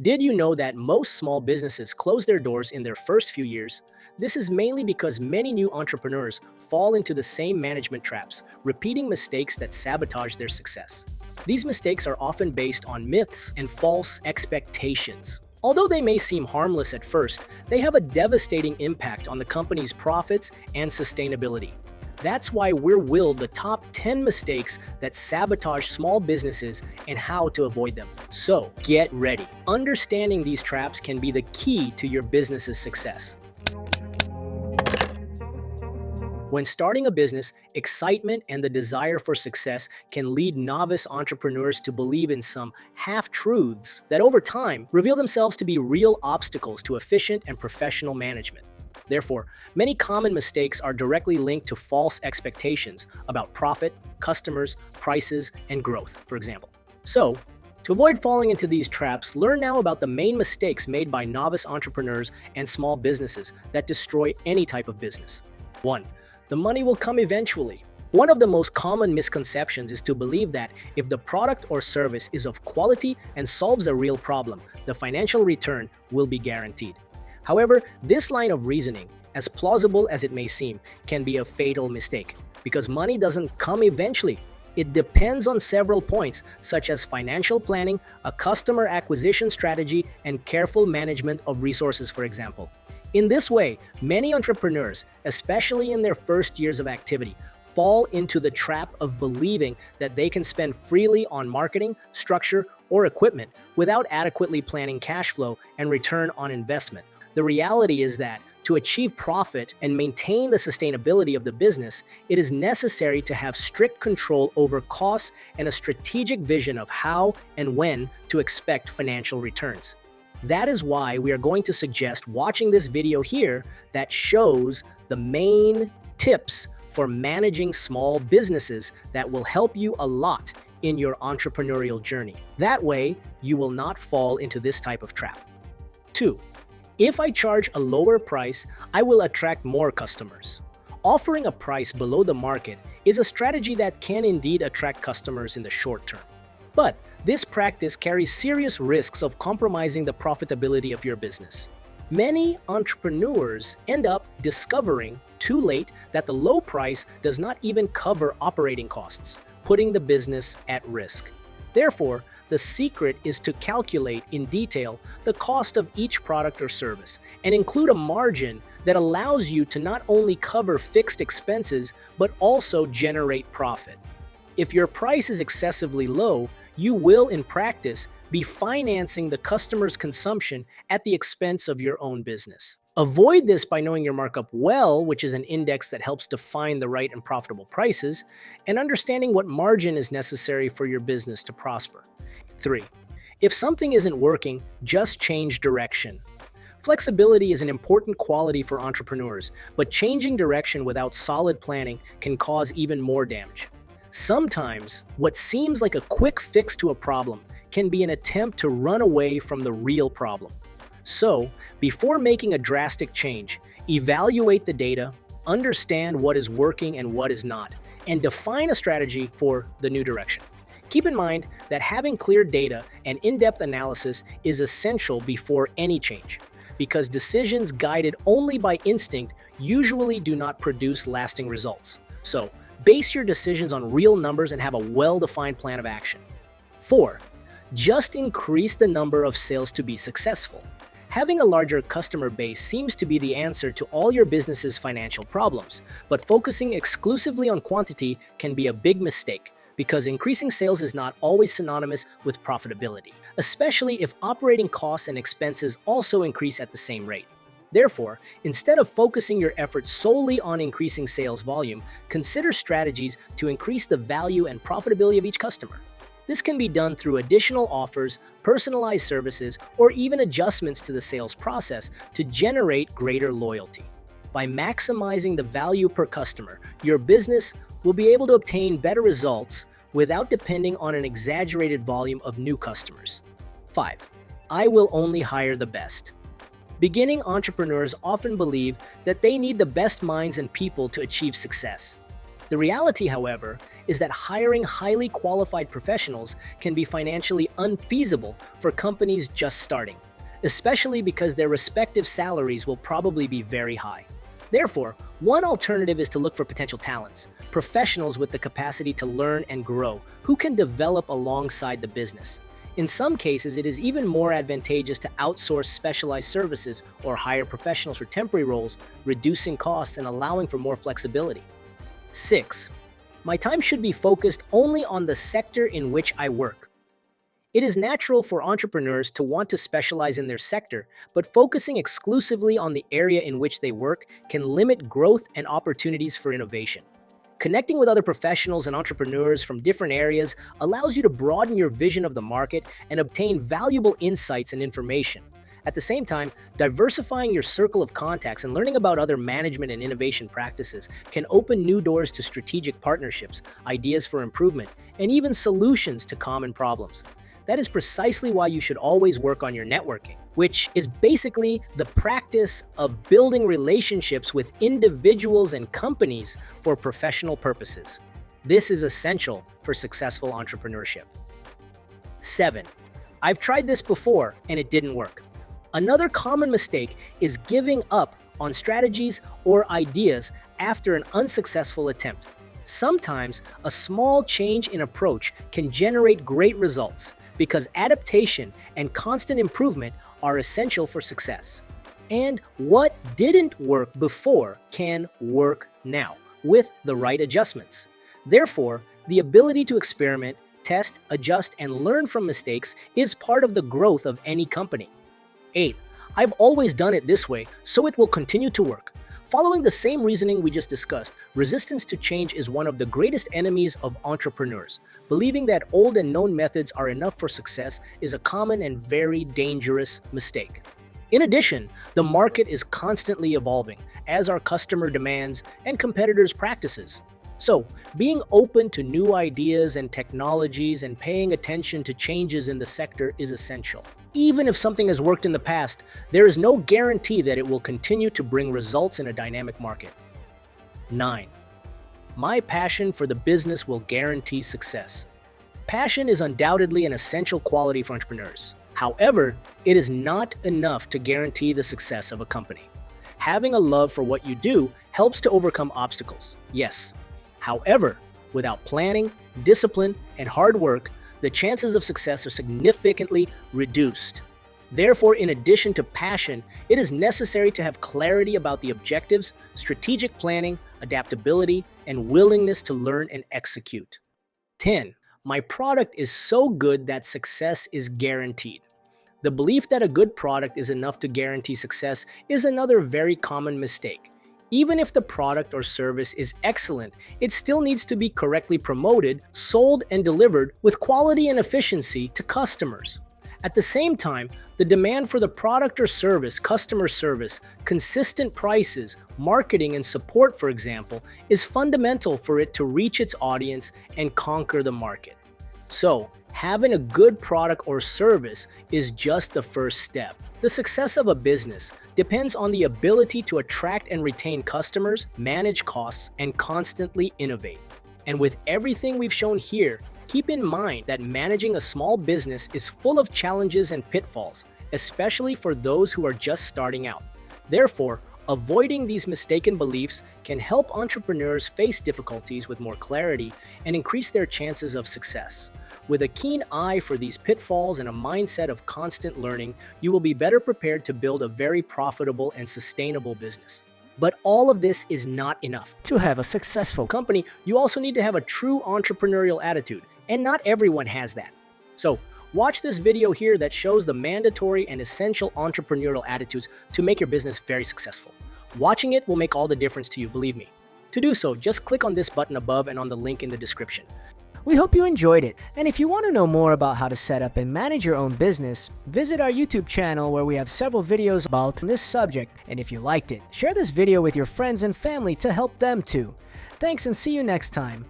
Did you know that most small businesses close their doors in their first few years? This is mainly because many new entrepreneurs fall into the same management traps, repeating mistakes that sabotage their success. These mistakes are often based on myths and false expectations. Although they may seem harmless at first, they have a devastating impact on the company's profits and sustainability. That's why we're willed the top 10 mistakes that sabotage small businesses and how to avoid them. So, get ready. Understanding these traps can be the key to your business's success. When starting a business, excitement and the desire for success can lead novice entrepreneurs to believe in some half-truths that over time reveal themselves to be real obstacles to efficient and professional management. Therefore, many common mistakes are directly linked to false expectations about profit, customers, prices, and growth, for example. So, to avoid falling into these traps, learn now about the main mistakes made by novice entrepreneurs and small businesses that destroy any type of business. 1. The money will come eventually. One of the most common misconceptions is to believe that if the product or service is of quality and solves a real problem, the financial return will be guaranteed. However, this line of reasoning, as plausible as it may seem, can be a fatal mistake because money doesn't come eventually. It depends on several points, such as financial planning, a customer acquisition strategy, and careful management of resources, for example. In this way, many entrepreneurs, especially in their first years of activity, fall into the trap of believing that they can spend freely on marketing, structure, or equipment without adequately planning cash flow and return on investment. The reality is that to achieve profit and maintain the sustainability of the business, it is necessary to have strict control over costs and a strategic vision of how and when to expect financial returns. That is why we are going to suggest watching this video here that shows the main tips for managing small businesses that will help you a lot in your entrepreneurial journey. That way, you will not fall into this type of trap. 2. If I charge a lower price, I will attract more customers. Offering a price below the market is a strategy that can indeed attract customers in the short term. But this practice carries serious risks of compromising the profitability of your business. Many entrepreneurs end up discovering too late that the low price does not even cover operating costs, putting the business at risk. Therefore, the secret is to calculate in detail the cost of each product or service and include a margin that allows you to not only cover fixed expenses but also generate profit. If your price is excessively low, you will, in practice, be financing the customer's consumption at the expense of your own business. Avoid this by knowing your markup well, which is an index that helps define the right and profitable prices, and understanding what margin is necessary for your business to prosper. 3. If something isn't working, just change direction. Flexibility is an important quality for entrepreneurs, but changing direction without solid planning can cause even more damage. Sometimes, what seems like a quick fix to a problem can be an attempt to run away from the real problem. So, before making a drastic change, evaluate the data, understand what is working and what is not, and define a strategy for the new direction. Keep in mind that having clear data and in-depth analysis is essential before any change, because decisions guided only by instinct usually do not produce lasting results. So, base your decisions on real numbers and have a well-defined plan of action. 4. Just increase the number of sales to be successful. Having a larger customer base seems to be the answer to all your business's financial problems, but focusing exclusively on quantity can be a big mistake because increasing sales is not always synonymous with profitability, especially if operating costs and expenses also increase at the same rate. Therefore, instead of focusing your efforts solely on increasing sales volume, consider strategies to increase the value and profitability of each customer. This can be done through additional offers, personalized services, or even adjustments to the sales process to generate greater loyalty. By maximizing the value per customer, your business will be able to obtain better results without depending on an exaggerated volume of new customers. 5. I will only hire the best. Beginning entrepreneurs often believe that they need the best minds and people to achieve success. The reality, however, is that hiring highly qualified professionals can be financially unfeasible for companies just starting, especially because their respective salaries will probably be very high. Therefore, one alternative is to look for potential talents, professionals with the capacity to learn and grow, who can develop alongside the business. In some cases, it is even more advantageous to outsource specialized services or hire professionals for temporary roles, reducing costs and allowing for more flexibility. 6. My time should be focused only on the sector in which I work. It is natural for entrepreneurs to want to specialize in their sector, but focusing exclusively on the area in which they work can limit growth and opportunities for innovation. Connecting with other professionals and entrepreneurs from different areas allows you to broaden your vision of the market and obtain valuable insights and information. At the same time, diversifying your circle of contacts and learning about other management and innovation practices can open new doors to strategic partnerships, ideas for improvement, and even solutions to common problems. That is precisely why you should always work on your networking, which is basically the practice of building relationships with individuals and companies for professional purposes. This is essential for successful entrepreneurship. 7. I've tried this before and it didn't work. Another common mistake is giving up on strategies or ideas after an unsuccessful attempt. Sometimes a small change in approach can generate great results, because adaptation and constant improvement are essential for success. And what didn't work before can work now with the right adjustments. Therefore, the ability to experiment, test, adjust, and learn from mistakes is part of the growth of any company. 8. I've always done it this way, so it will continue to work. Following the same reasoning we just discussed, resistance to change is one of the greatest enemies of entrepreneurs. Believing that old and known methods are enough for success is a common and very dangerous mistake. In addition, the market is constantly evolving, as are customer demands and competitors' practices. So, being open to new ideas and technologies and paying attention to changes in the sector is essential. Even if something has worked in the past, there is no guarantee that it will continue to bring results in a dynamic market. 9. My passion for the business will guarantee success. Passion is undoubtedly an essential quality for entrepreneurs. However, it is not enough to guarantee the success of a company. Having a love for what you do helps to overcome obstacles, yes. However, without planning, discipline, and hard work, the chances of success are significantly reduced. Therefore, in addition to passion, it is necessary to have clarity about the objectives, strategic planning, adaptability, and willingness to learn and execute. 10. My product is so good that success is guaranteed. The belief that a good product is enough to guarantee success is another very common mistake. Even if the product or service is excellent, it still needs to be correctly promoted, sold, and delivered with quality and efficiency to customers. At the same time, the demand for the product or service, customer service, consistent prices, marketing, and support, for example, is fundamental for it to reach its audience and conquer the market. So, having a good product or service is just the first step. The success of a business depends on the ability to attract and retain customers, manage costs, and constantly innovate. And with everything we've shown here, keep in mind that managing a small business is full of challenges and pitfalls, especially for those who are just starting out. Therefore, avoiding these mistaken beliefs can help entrepreneurs face difficulties with more clarity and increase their chances of success. With a keen eye for these pitfalls and a mindset of constant learning, you will be better prepared to build a very profitable and sustainable business. But all of this is not enough. To have a successful company, you also need to have a true entrepreneurial attitude, and not everyone has that. So, watch this video here that shows the mandatory and essential entrepreneurial attitudes to make your business very successful. Watching it will make all the difference to you, believe me. To do so, just click on this button above and on the link in the description. We hope you enjoyed it, and if you want to know more about how to set up and manage your own business, visit our YouTube channel where we have several videos about this subject, and if you liked it, share this video with your friends and family to help them too. Thanks and see you next time.